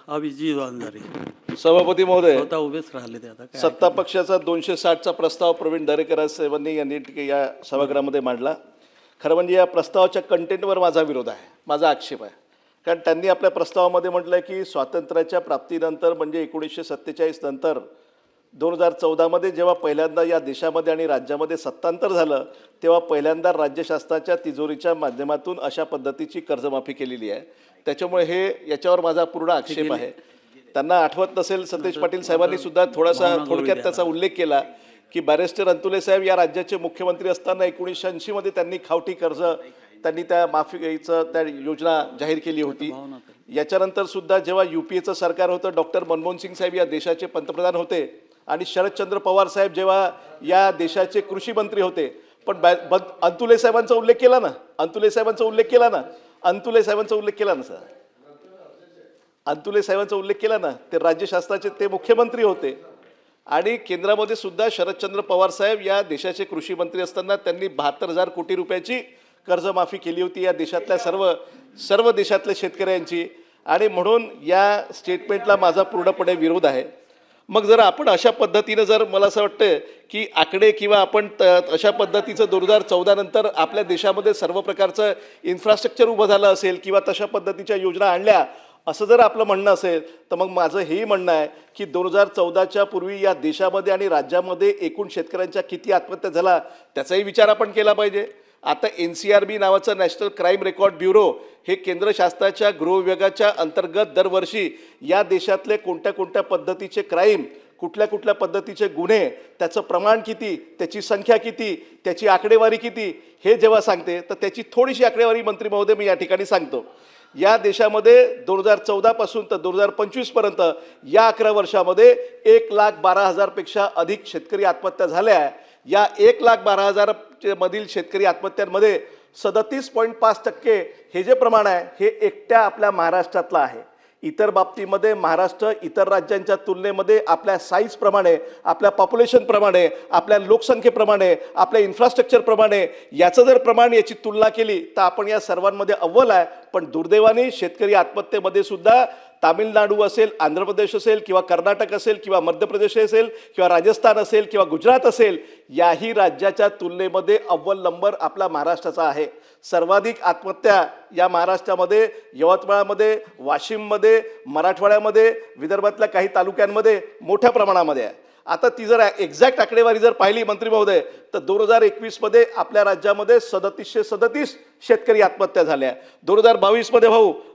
अभिजित वांजारे सभापती महोदय, स्वतः उभेच राहिले ते आता काय. सत्ता पक्षाचा 260चा प्रस्ताव प्रवीण दरेकर साहेबांनी यांनी या सभागृहामध्ये मांडला. खरं म्हणजे या प्रस्तावाच्या कंटेंटवर माझा विरोध आहे, माझा आक्षेप आहे. कारण त्यांनी आपल्या प्रस्तावामध्ये म्हटलं की स्वातंत्र्याच्या प्राप्तीनंतर म्हणजे 1947 नंतर 2014मध्ये जेव्हा पहिल्यांदा या देशामध्ये आणि राज्यामध्ये सत्तांतर झालं तेव्हा पहिल्यांदा राज्य शासनाच्या तिजोरीच्या माध्यमातून अशा पद्धतीची कर्जमाफी केलेली आहे. त्याच्यामुळे याच्यावर माझा पूर्ण आक्षेप आहे. त्यांना आठवत नसेल, सतेज पाटील साहेबांनी सुद्धा थोडक्यात त्याचा उल्लेख केला की बॅरिस्टर अंतुले साहेब या राज्याचे मुख्यमंत्री असताना 1980मध्ये त्यांनी खावटी कर्ज त्यांनी त्या माफीचं त्या योजना जाहीर केली होती. याच्यानंतर सुद्धा जेव्हा UPAचं सरकार होतं, डॉक्टर मनमोहन सिंग साहेब या देशाचे पंतप्रधान होते आणि शरदचंद्र पवार साहेब जेव्हा या देशाचे कृषी मंत्री होते, पण अंतुले साहेबांचा उल्लेख केला ना, अंतुले साहेबांचा उल्लेख केला ना सर, अंतुले साहेबांचा उल्लेख केला ना, ते राज्य शासनाचे ते मुख्यमंत्री होते. आणि केंद्रामध्ये सुद्धा शरदचंद्र पवार साहेब या देशाचे कृषी मंत्री असताना त्यांनी 72,000 कोटी रुपयाची कर्जमाफी केली होती या देशातल्या सर्व देशातल्या शेतकऱ्यांची. आणि म्हणून या स्टेटमेंटला माझा पूर्णपणे विरोध आहे. मग जर आपण अशा पद्धतीनं जर मला असं वाटतं की आकडे किंवा आपण अशा पद्धतीचं 2014 नंतर आपल्या देशामध्ये सर्व प्रकारचं इन्फ्रास्ट्रक्चर उभं झालं असेल किंवा तशा पद्धतीच्या योजना आणल्या असं जर आपलं म्हणणं असेल तर मग माझं हेही म्हणणं आहे की 2014च्या पूर्वी या देशामध्ये आणि राज्यामध्ये एकूण शेतकऱ्यांच्या किती आत्महत्या झाला त्याचाही विचार आपण केला पाहिजे. आता NCRB नावाचं नॅशनल क्राईम रेकॉर्ड ब्युरो हे केंद्र शासनाच्या गृह विभागाच्या अंतर्गत दरवर्षी या देशातले कोणत्या पद्धतीचे क्राईम, कुठल्या पद्धतीचे गुन्हे, त्याचं प्रमाण किती, त्याची संख्या किती, त्याची आकडेवारी किती हे जेव्हा सांगते तर त्याची थोडीशी आकडेवारी मंत्री महोदय मी या ठिकाणी सांगतो. या देशामध्ये 2014 पासून तर 2025 पर्यंत या 11 वर्षामध्ये 1,12,000 पेक्षा अधिक शेतकरी आत्महत्या झाल्या. या 1,12,000 मधील शेतकरी आत्महत्यांमध्ये 37.5% हे जे प्रमाण आहे हे एकट्या आपल्या महाराष्ट्रातलं आहे. इतर बाबतीमध्ये महाराष्ट्र इतर राज्यांच्या तुलनेमध्ये आपल्या साईजप्रमाणे, आपल्या पॉप्युलेशनप्रमाणे, आपल्या लोकसंख्येप्रमाणे, आपल्या इन्फ्रास्ट्रक्चरप्रमाणे याचं जर प्रमाण याची तुलना केली तर आपण या सर्वांमध्ये अव्वल आहे. पण दुर्दैवाने शेतकरी आत्महत्येमध्ये सुद्धा तामिळनाडू असेल, आंध्र प्रदेश असेल किंवा कर्नाटक असेल किंवा मध्य प्रदेश असेल किंवा राजस्थान असेल किंवा गुजरात असेल, याही राज्याच्या तुलनेमध्ये अव्वल नंबर आपला महाराष्ट्राचा आहे. सर्वाधिक आत्महत्या या महाराष्ट्रामध्ये यवतमाळमध्ये, वाशिममध्ये, मराठवाड्यामध्ये, विदर्भातल्या काही तालुक्यांमध्ये मोठ्या प्रमाणामध्ये आहे. आता ती जर एक्झॅक्ट आकडेवारी जर पाहिली मंत्री महोदय तर 2021मध्ये आपल्या राज्यामध्ये 3737 शेतकरी आत्महत्या झाल्या. 2022मध्ये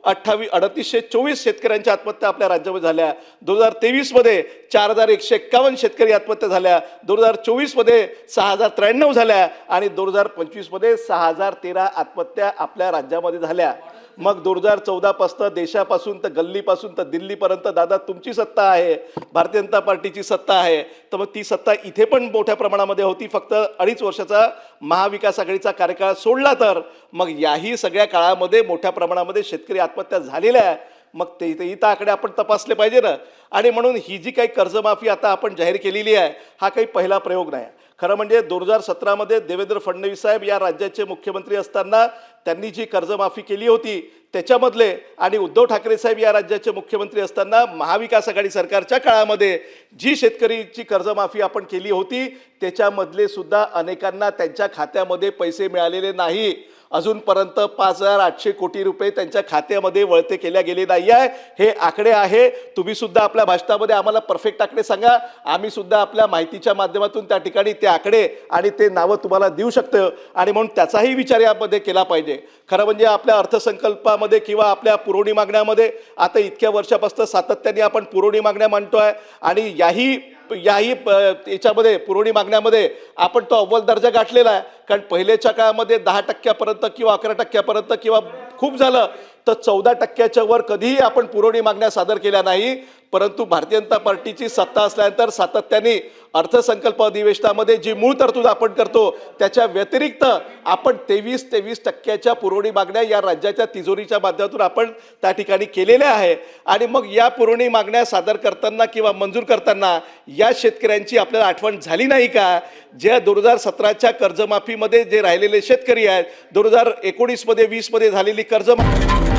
3824 शेतकऱ्यांच्या आत्महत्या आपल्या राज्यामध्ये झाल्या. 2023मध्ये 4151 शेतकरी आत्महत्या झाल्या. 2024मध्ये 6093 झाल्या आणि 2025मध्ये 6013 आत्महत्या आपल्या राज्यामध्ये झाल्या. मग 2014 पासून देशापासून तर गल्लीपासून तर दिल्लीपर्यंत दादा तुमची सत्ता आहे, भारतीय जनता पार्टीची सत्ता आहे. तर मग ती सत्ता इथे पण मोठ्या प्रमाणामध्ये होती. फक्त 2.5 वर्षाचा महाविकास आघाडीचा कार्यकाळ सोडला तर मग याही सगळ्या काळामध्ये मोठ्या प्रमाणामध्ये शेतकरी आत्महत्या झालेल्या आहे. मग ते इथं आकडे आपण तपासले पाहिजे ना. आणि म्हणून ही जी काही कर्जमाफी आता आपण जाहीर केलेली आहे हा काही पहिला प्रयोग नाही. खरं म्हणजे 2017मध्ये देवेंद्र फडणवीस साहेब या राज्याचे मुख्यमंत्री असताना त्यांनी जी कर्जमाफी केली होती त्याच्यामधले आणि उद्धव ठाकरे साहेब या राज्याचे मुख्यमंत्री असताना महाविकास आघाडी सरकारच्या काळामध्ये जी शेतकरीची कर्जमाफी आपण केली होती त्याच्यामधले सुद्धा अनेकांना त्यांच्या खात्यामध्ये पैसे मिळालेले नाही. अजूनपर्यंत 5,800 कोटी रुपये त्यांच्या खात्यामध्ये वळते केल्या गेले नाही आहे. हे आकडे आहे. तुम्ही सुद्धा आपल्या भाषणामध्ये आम्हाला परफेक्ट आकडे सांगा, आम्ही सुद्धा आपल्या माहितीच्या माध्यमातून त्या ठिकाणी ते आकडे आणि ते नावं तुम्हाला देऊ शकतो. आणि म्हणून त्याचाही विचार यामध्ये केला पाहिजे. खरं म्हणजे आपल्या अर्थसंकल्पामध्ये किंवा आपल्या पुरवणी मागण्यामध्ये आता इतक्या वर्षापासून सातत्याने आपण पुरवणी मागण्या मांडतोय आणि याही याच्यामध्ये पुरवणी मागण्यामध्ये आपण तो अव्वल दर्जा गाठलेला आहे. कारण पहिलेच्या काळामध्ये 10% किंवा 11% किंवा खूप झालं तर 14% वर कधीही आपण पुरवणी मागण्या सादर केल्या नाही. परंतु भारतीय जनता पार्टीची सत्ता असल्यानंतर सातत्याने अर्थसंकल्प अधिवेशनामध्ये जी मूळ तरतूद आपण करतो त्याच्या व्यतिरिक्त आपण 23% पुरवणी मागण्या या राज्याच्या तिजोरीच्या माध्यमातून आपण त्या ठिकाणी केलेल्या आहे. आणि मग या पुरवणी मागण्या सादर करताना किंवा मंजूर करताना या शेतकऱ्यांची आपल्याला आठवण झाली नाही का? ज्या 2017च्या कर्जमाफीमध्ये जे राहिलेले शेतकरी आहेत, 2019मध्ये 20मध्ये झालेली कर्जमाफी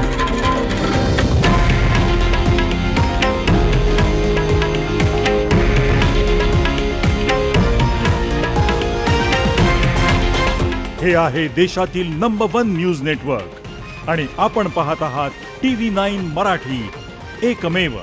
हे आहे देशातील नंबर 1 न्यूज नेटवर्क आणि आपण पाहत आहात TV9 मराठी, एकमेव.